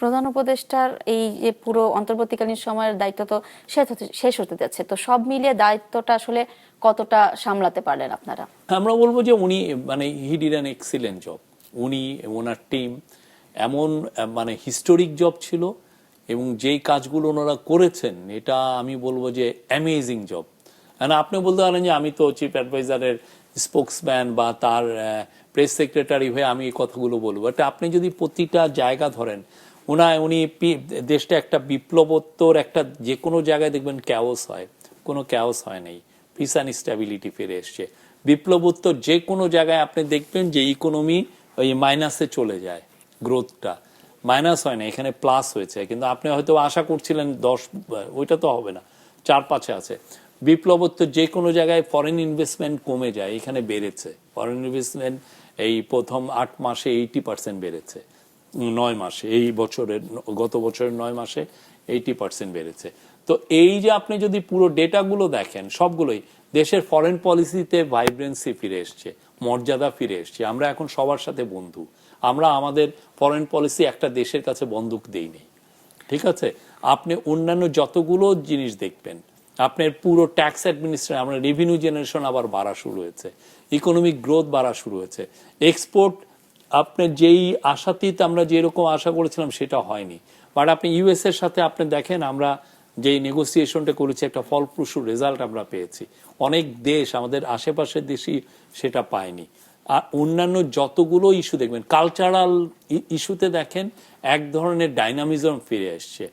প্রধান উপদেষ্টার এই যে পুরো অন্তর্বর্তীকালীন সময়ের দায়িত্ব তো শেষ হতে যাচ্ছে, তো সব মিলিয়ে দায়িত্বটা আসলে কতটা সামলাতে পারলেন আপনারা? আমরা বলবো যে উনি মানে he did an excellent job. উনি ওনার টিম এমন মানে হিস্টোরিক জব ছিল, এবং যেই কাজগুলো ওনারা করেছেন এটা আমি বলবো যে অ্যামেজিং জব। আপনি বলতে পারেন যে আমি তো চিফ অ্যাডভাইজারের স্পোক্সম্যান বা তার প্রেস সেক্রেটারি হয়ে আমি এই কথাগুলো বলবো, বাট আপনি যদি প্রতিটা জায়গা ধরেন, উনি দেশটা একটা বিপ্লবোত্তর একটা, যে কোনো জায়গায় দেখবেন ক্যাওস হয়, কোনো ক্যাওস হয় নাই, পিস অ্যান্ড স্ট্যাবিলিটি ফিরে এসছে। বিপ্লবোত্তর যে কোনো জায়গায় আপনি দেখবেন যে ইকোনমি ওই মাইনাসে চলে যায়, গ্রোথটা মাইনাস হয় না, এখানে প্লাস হয়েছে। কিন্তু আপনি হয়তো আশা করছিলেন 10, ওইটা তো হবে না, 4-5-এ আছে। বিপ্লবোত্তর যে কোনো জায়গায় ফরেন ইনভেস্টমেন্ট কমে যায়, এখানে বেড়েছে ফরেন ইনভেস্টমেন্ট। এই প্রথম 8 মাসে 80% বেড়েছে, 9 মাসে, এই বছরের গত বছরের 9 মাসে 80% বেড়েছে। তো এই যে আপনি যদি পুরো ডেটাগুলো দেখেন, সবগুলোই দেশের ফরেন পলিসিতে ভাইব্রেন্সি ফিরে এসছে, মর্যাদা ফিরে এসছে। আমরা এখন সবার সাথে বন্ধু। আমরা আমাদের ফরেন পলিসি একটা দেশের কাছে বন্দুক দেই নেই, ঠিক আছে? আপনি অন্যান্য যতগুলো জিনিস দেখবেন, আপনার পুরো ট্যাক্স অ্যাডমিনিস্ট্রেশন, আমরা রেভিনিউ জেনারেশন আবার বাড়া শুরু হয়েছে, ইকোনমিক গ্রোথ বাড়া শুরু হয়েছে, এক্সপোর্ট আপনার যেই আশাতীত আমরা যেরকম আশা করেছিলাম সেটা হয়নি। বাট আপনি ইউএস এর সাথে আপনি দেখেন, আমরা যেই নেগোসিয়েশনটা করেছি একটা ফলপ্রসূ রেজাল্ট আমরা পেয়েছি। অনেক দেশ, আমাদের আশেপাশের দেশই সেটা পায়নি। আর অন্যান্য যতগুলো ইস্যু দেখবেন, কালচারাল ইস্যুতে দেখেন এক ধরনের ডাইনামিজম ফিরে আসছে।